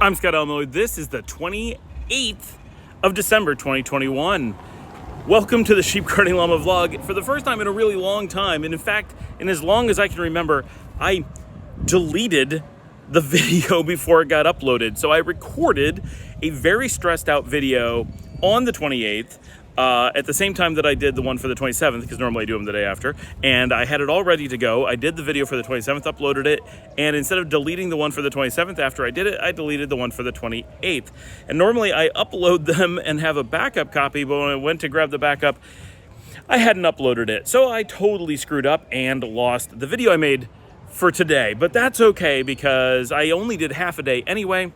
I'm Scott Elmo. This is the 28th of December, 2021. Welcome to the Sheep Guarding Llama vlog. For the first time in a really long time, and in fact, in as long as I can remember, I deleted the video before it got uploaded. So I recorded a very stressed out video on the 28th, at the same time that I did the one for the 27th, because normally I do them the day after, and I had it all ready to go. I did the video for the 27th, uploaded it, and instead of deleting the one for the 27th after I did it, I deleted the one for the 28th. And normally I upload them and have a backup copy, but when I went to grab the backup, I hadn't uploaded it. So I totally screwed up and lost the video I made for today. But that's okay, because I only did half a day anyway,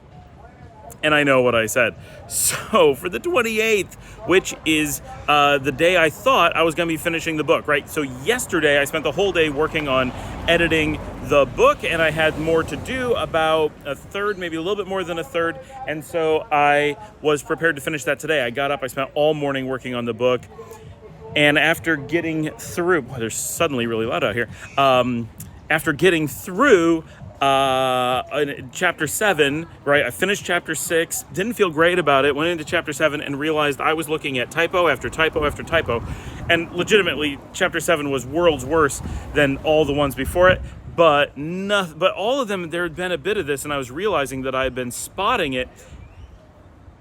and I know what I said. So for the 28th, which is the day I thought I was going to be finishing the book, right? So yesterday I spent the whole day working on editing the book, and I had more to do, about a third, maybe a little bit more than a third. And so I was prepared to finish that today. I got up, I spent all morning working on the book. And after getting through, boy, they're suddenly really loud out here. After getting through chapter 7, right? I finished chapter 6, didn't feel great about it, went into chapter 7 and realized I was looking at typo after typo after typo. And legitimately, chapter 7 was worlds worse than all the ones before it. But all of them, there had been a bit of this, and I was realizing that I had been spotting it.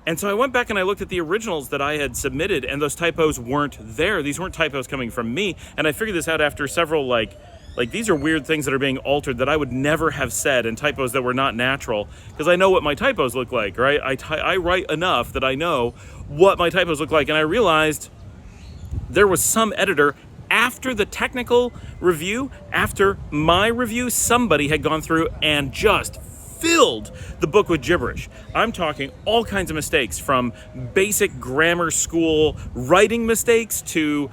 And so I went back and I looked at the originals that I had submitted, and those typos weren't there. These weren't typos coming from me. And I figured this out after several, like these are weird things that are being altered that I would never have said, and typos that were not natural, because I know what my typos look like, right? I write enough that I know what my typos look like, and I realized there was some editor after the technical review, after my review, somebody had gone through and just filled the book with gibberish. I'm talking all kinds of mistakes, from basic grammar school writing mistakes to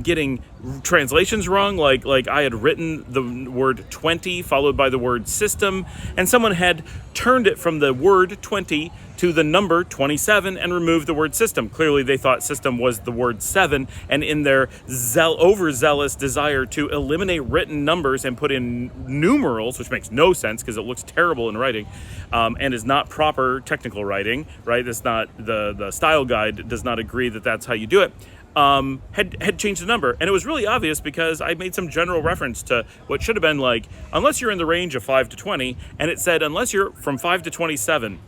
getting translations wrong, like I had written the word 20 followed by the word system, and someone had turned it from the word 20 to the number 27 and removed the word system. Clearly they thought system was the word 7, and in their overzealous desire to eliminate written numbers and put in numerals, which makes no sense because it looks terrible in writing, and is not proper technical writing, right? That's not, the style guide does not agree that that's how you do it. Had changed the number, and it was really obvious because I made some general reference to what should have been like, unless you're in the range of 5 to 20, and it said unless you're from 5 to 27.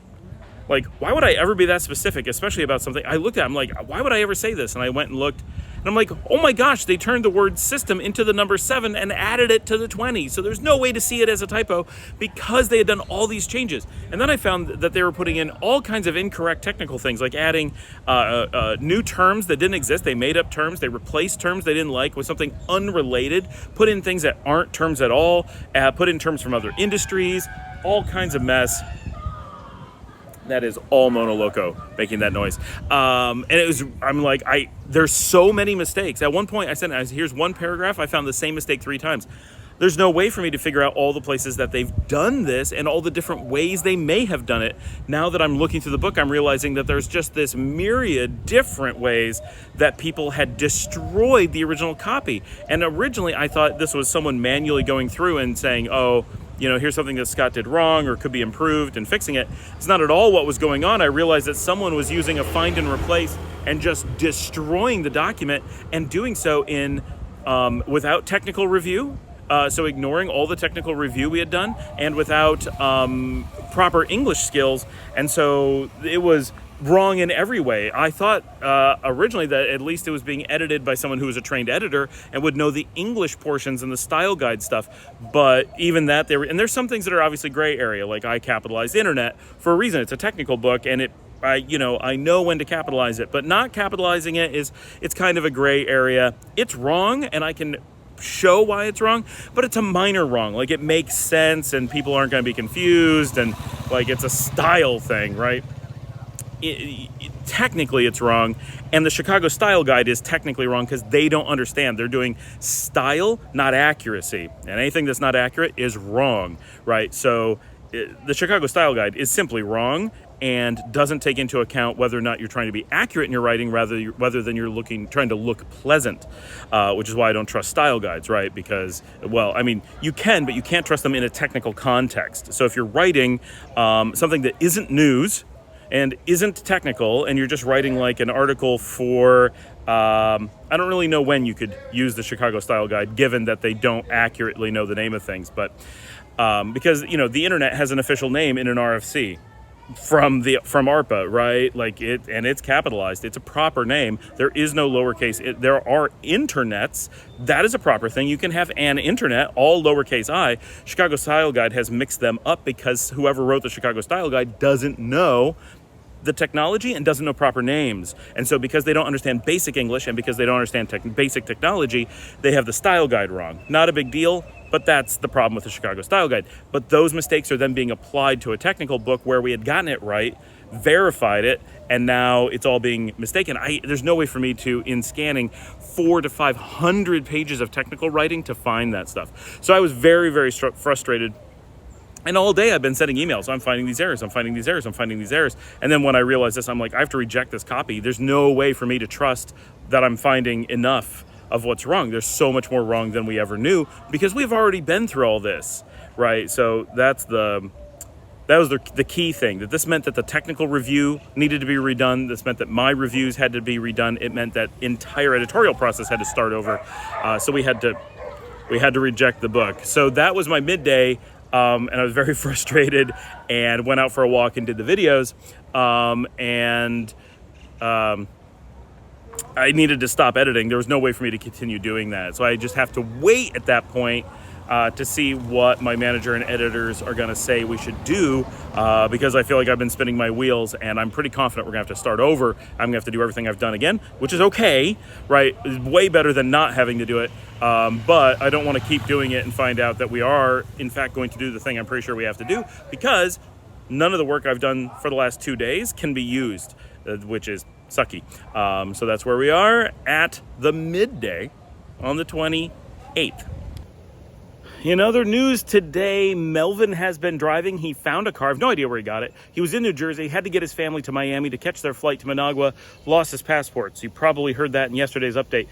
Like, why would I ever be that specific, especially about something? I looked at it, I'm like, why would I ever say this? And I went and looked, and I'm like, oh my gosh, they turned the word system into the number 7 and added it to the 20. So there's no way to see it as a typo because they had done all these changes. And then I found that they were putting in all kinds of incorrect technical things, like adding new terms that didn't exist. They made up terms. They replaced terms they didn't like with something unrelated, put in things that aren't terms at all, put in terms from other industries, all kinds of mess. That is all Mono Loco making that noise. And it was, I'm like, there's so many mistakes. At one point I said, here's one paragraph, I found the same mistake 3 times. There's no way for me to figure out all the places that they've done this and all the different ways they may have done it. Now that I'm looking through the book, I'm realizing that there's just this myriad different ways that people had destroyed the original copy. And originally I thought this was someone manually going through and saying, oh, you know, here's something that Scott did wrong or could be improved, and fixing it. It's not at all what was going on. I realized that someone was using a find and replace and just destroying the document, and doing so in without technical review. So ignoring all the technical review we had done, and without proper English skills. And so it was wrong in every way. I thought originally that at least it was being edited by someone who was a trained editor and would know the English portions and the style guide stuff. But even that, and there's some things that are obviously gray area, like I capitalized internet for a reason. It's a technical book, and I know when to capitalize it, but not capitalizing it's kind of a gray area. It's wrong, and I can show why it's wrong, but it's a minor wrong. Like, it makes sense, and people aren't going to be confused, and like, it's a style thing, right? Technically it's wrong, and the Chicago Style Guide is technically wrong because they don't understand. They're doing style, not accuracy, and anything that's not accurate is wrong, right? So the Chicago Style Guide is simply wrong and doesn't take into account whether or not you're trying to be accurate in your writing rather than you're trying to look pleasant, which is why I don't trust style guides, right? Because, well, I mean, you can, but you can't trust them in a technical context. So if you're writing something that isn't news and isn't technical, and you're just writing like an article for, I don't really know when you could use the Chicago Style Guide, given that they don't accurately know the name of things, but because, you know, the internet has an official name in an RFC from ARPA, right? Like it's capitalized. It's a proper name. There is no lowercase. There are internets. That is a proper thing. You can have an internet, all lowercase I. Chicago Style Guide has mixed them up because whoever wrote the Chicago Style Guide doesn't know the technology and doesn't know proper names. And so because they don't understand basic English and because they don't understand basic technology, they have the style guide wrong. Not a big deal, but that's the problem with the Chicago Style Guide. But those mistakes are then being applied to a technical book where we had gotten it right, verified it, and now it's all being mistaken. There's no way for me to, in scanning 400 to 500 pages of technical writing, to find that stuff. So I was very, very frustrated. And all day I've been sending emails. I'm finding these errors. I'm finding these errors. I'm finding these errors. And then when I realized this, I'm like, I have to reject this copy. There's no way for me to trust that I'm finding enough of what's wrong. There's so much more wrong than we ever knew because we've already been through all this, right? So that was the key thing. That this meant that the technical review needed to be redone. This meant that my reviews had to be redone. It meant that entire editorial process had to start over. So we had to reject the book. So that was my midday. And I was very frustrated and went out for a walk and did the videos. I needed to stop editing. There was no way for me to continue doing that. So I just have to wait at that point to see what my manager and editors are going to say we should do because I feel like I've been spinning my wheels and I'm pretty confident we're going to have to start over. I'm going to have to do everything I've done again, which is okay, right? It's way better than not having to do it. But I don't want to keep doing it and find out that we are, in fact, going to do the thing I'm pretty sure we have to do because none of the work I've done for the last 2 days can be used, which is sucky. So that's where we are at the midday on the 28th. In other news today, Melvin has been driving. He found a car. I have no idea where he got it. He was in New Jersey, had to get his family to Miami to catch their flight to Managua, lost his passports. You probably heard that in yesterday's update.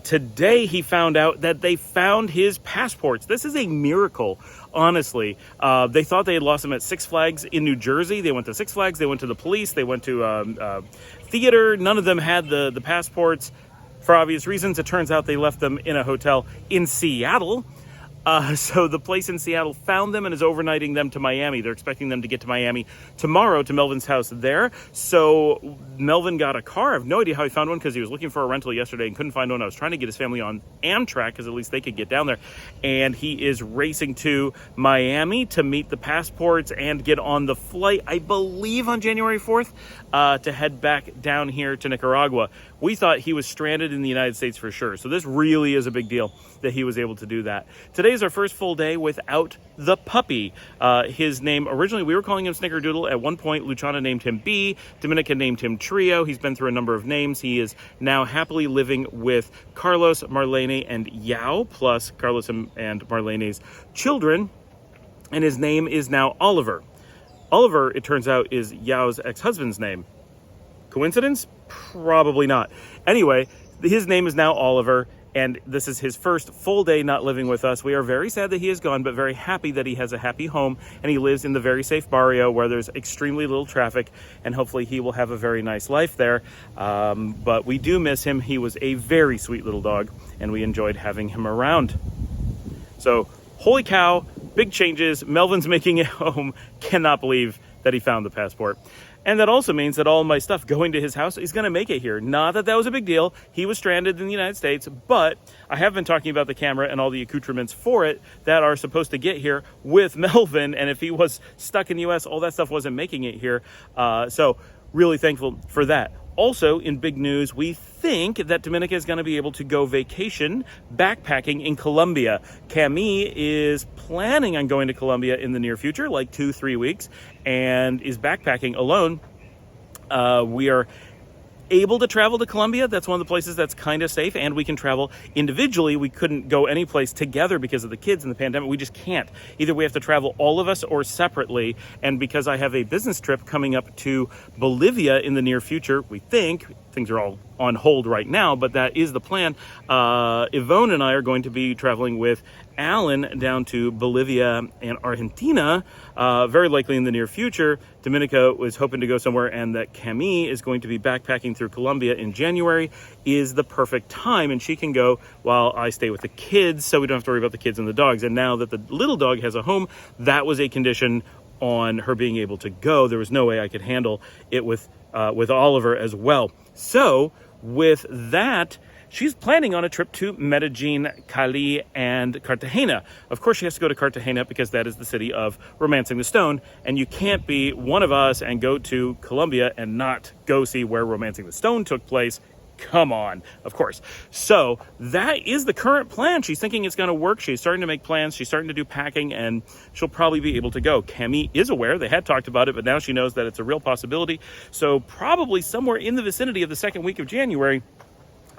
Today, he found out that they found his passports. This is a miracle, honestly. They thought they had lost him at Six Flags in New Jersey. They went to Six Flags. They went to the police. They went to theater. None of them had the passports. For obvious reasons, it turns out they left them in a hotel in Seattle. So the place in Seattle found them and is overnighting them to Miami. They're expecting them to get to Miami tomorrow to Melvin's house there. So Melvin got a car. I have no idea how he found one because he was looking for a rental yesterday and couldn't find one. I was trying to get his family on Amtrak because at least they could get down there. And he is racing to Miami to meet the passports and get on the flight, I believe on January 4th, to head back down here to Nicaragua. We thought he was stranded in the United States for sure. So this really is a big deal that he was able to do that. Today is our first full day without the puppy. His name, originally we were calling him Snickerdoodle. At one point, Luciana named him B. Dominica named him Trio. He's been through a number of names. He is now happily living with Carlos, Marlene, and Yao, plus Carlos and Marlene's children. And his name is now Oliver. Oliver, it turns out, is Yao's ex-husband's name. Coincidence? Probably not. Anyway, his name is now Oliver, and this is his first full day not living with us. We are very sad that he is gone, but very happy that he has a happy home, and he lives in the very safe barrio where there's extremely little traffic, and hopefully he will have a very nice life there. But we do miss him. He was a very sweet little dog, and we enjoyed having him around. So, holy cow, big changes. Melvin's making it home. Cannot believe that he found the passport. And that also means that all my stuff going to his house is going to make it here. Not that that was a big deal. He was stranded in the United States, but I have been talking about the camera and all the accoutrements for it that are supposed to get here with Melvin. And if he was stuck in the U.S., all that stuff wasn't making it here. So really thankful for that. Also, in big news, we think that Dominica is going to be able to go vacation backpacking in Colombia. Camille is planning on going to Colombia in the near future, like 2-3 weeks, and is backpacking alone. We are able to travel to Colombia. That's one of the places that's kind of safe, and we can travel individually. We couldn't go any place together because of the kids and the pandemic. We just can't. Either we have to travel all of us or separately. And because I have a business trip coming up to Bolivia in the near future, we think, things are all on hold right now, but that is the plan. Yvonne and I are going to be traveling with Alan down to Bolivia and Argentina, very likely in the near future. Dominica was hoping to go somewhere, and that Camille is going to be backpacking through Colombia in January is the perfect time, and she can go while I stay with the kids, so we don't have to worry about the kids and the dogs. And now that the little dog has a home, that was a condition on her being able to go. There was no way I could handle it with Oliver as well. So with that, she's planning on a trip to Medellin, Cali, and Cartagena. Of course, she has to go to Cartagena because that is the city of Romancing the Stone, and you can't be one of us and go to Colombia and not go see where Romancing the Stone took place. Come on, of course. So that is the current plan. She's thinking it's going to work. She's starting to make plans. She's starting to do packing, and she'll probably be able to go. Camille is aware. They had talked about it, but now she knows that it's a real possibility. So probably somewhere in the vicinity of the second week of January,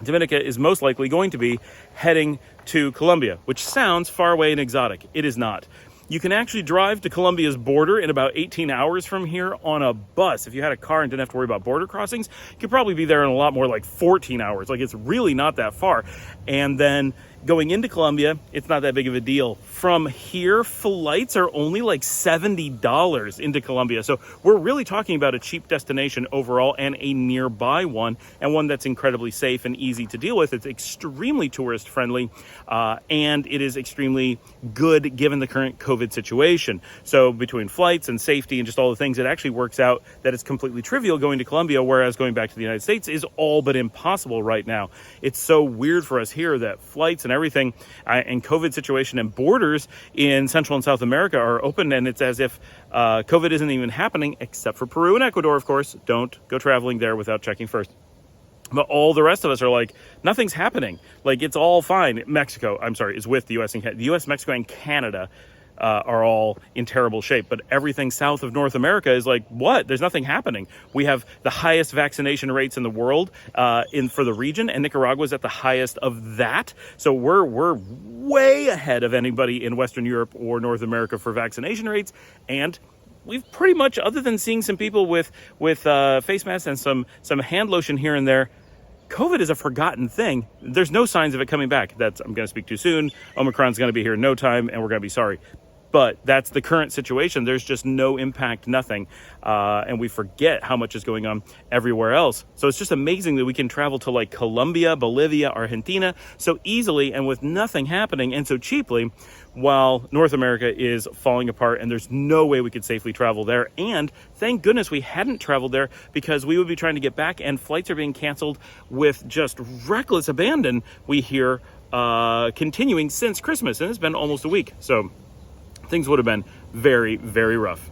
Dominica is most likely going to be heading to Colombia, which sounds far away and exotic. It is not. You can actually drive to Colombia's border in about 18 hours from here on a bus. If you had a car and didn't have to worry about border crossings, you could probably be there in a lot more, like 14 hours. Like, it's really not that far. And then going into Colombia, it's not that big of a deal. From here, flights are only like $70 into Colombia. So we're really talking about a cheap destination overall, and a nearby one, and one that's incredibly safe and easy to deal with. It's extremely tourist friendly, and it is extremely good given the current COVID situation. So between flights and safety and just all the things, it actually works out that it's completely trivial going to Colombia, whereas going back to the United States is all but impossible right now. It's so weird for us here that flights and everything and COVID situation and borders in Central and South America are open, and it's as if COVID isn't even happening, except for Peru and Ecuador, of course. Don't go traveling there without checking first. But all the rest of us are like, nothing's happening. Like, it's all fine. Mexico, I'm sorry, is with the U.S. and the U.S., Mexico, and Canada are all in terrible shape. But everything south of North America is like, what? There's nothing happening. We have the highest vaccination rates in the world for the region, and Nicaragua is at the highest of that. So we're way ahead of anybody in Western Europe or North America for vaccination rates. And we've pretty much, other than seeing some people with face masks and some hand lotion here and there, COVID is a forgotten thing. There's no signs of it coming back. I'm going to speak too soon. Omicron's going to be here in no time, and we're going to be sorry. But that's the current situation. There's just no impact, nothing. And we forget how much is going on everywhere else. So it's just amazing that we can travel to like Colombia, Bolivia, Argentina so easily and with nothing happening and so cheaply, while North America is falling apart and there's no way we could safely travel there. And thank goodness we hadn't traveled there, because we would be trying to get back and flights are being canceled with just reckless abandon, we hear, continuing since Christmas. And it's been almost a week. So things would have been very, very rough.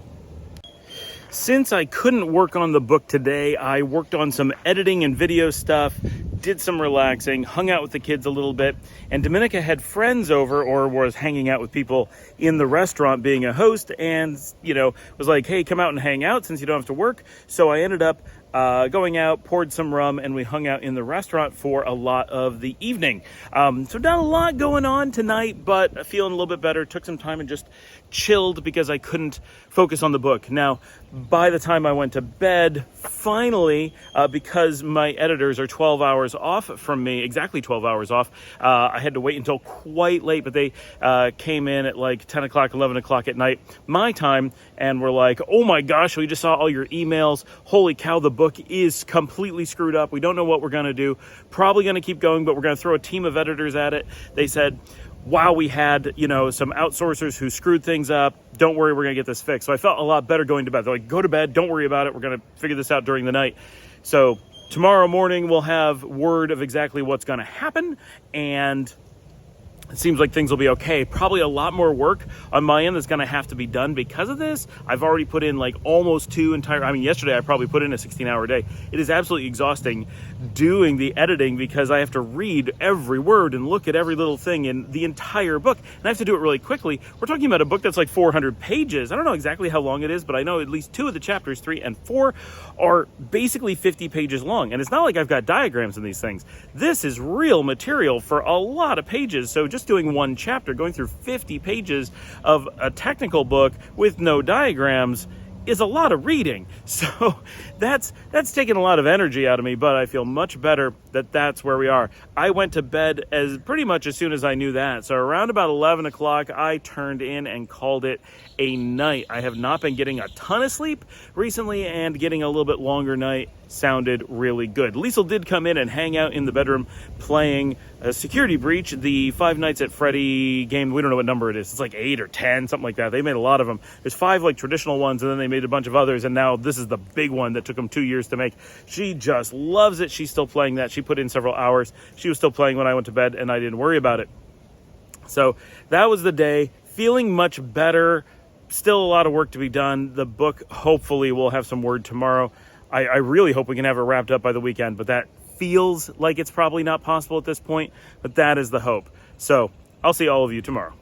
Since I couldn't work on the book today, I worked on some editing and video stuff, did some relaxing, hung out with the kids a little bit, and Dominica had friends over, or was hanging out with people in the restaurant being a host, and, was like, hey, come out and hang out since you don't have to work. So I ended up going out, poured some rum, and we hung out in the restaurant for a lot of the evening. So not a lot going on tonight, but feeling a little bit better. Took some time and just chilled because I couldn't focus on the book. Now, by the time I went to bed, finally, because my editors are 12 hours off from me, exactly 12 hours off, I had to wait until quite late, but they came in at like 10 o'clock, 11 o'clock at night, my time, and were like, oh my gosh, we just saw all your emails. Holy cow, the book is completely screwed up. We don't know what we're going to do. Probably going to keep going, but we're going to throw a team of editors at it. They said, wow, we had, some outsourcers who screwed things up. Don't worry, we're going to get this fixed. So I felt a lot better going to bed. They're like, go to bed. Don't worry about it. We're going to figure this out during the night. So tomorrow morning, we'll have word of exactly what's going to happen. And it seems like things will be okay. Probably a lot more work on my end that's going to have to be done because of this. I've already put in like almost yesterday I probably put in a 16-hour day. It is absolutely exhausting doing the editing because I have to read every word and look at every little thing in the entire book. And I have to do it really quickly. We're talking about a book that's like 400 pages. I don't know exactly how long it is, but I know at least 2 of the chapters, 3 and 4, are basically 50 pages long. And it's not like I've got diagrams in these things. This is real material for a lot of pages. So just doing one chapter, going through 50 pages of a technical book with no diagrams is a lot of reading. So that's taken a lot of energy out of me, but I feel much better that that's where we are. I went to bed pretty much as soon as I knew that. So around about 11 o'clock, I turned in and called it a night. I have not been getting a ton of sleep recently, and getting a little bit longer night sounded really good. Liesl did come in and hang out in the bedroom playing Security Breach, the Five Nights at Freddy game. We don't know what number it is. It's like 8 or 10, something like that. They made a lot of them. There's 5 like traditional ones, and then they made a bunch of others, and now this is the big one that took them 2 years to make. She just loves it. She's still playing that. She put in several hours. She was still playing when I went to bed, and I didn't worry about it. So that was the day. Feeling much better. Still a lot of work to be done. The book, hopefully, will have some word tomorrow. I really hope we can have it wrapped up by the weekend, but that feels like it's probably not possible at this point, but that is the hope. So I'll see all of you tomorrow.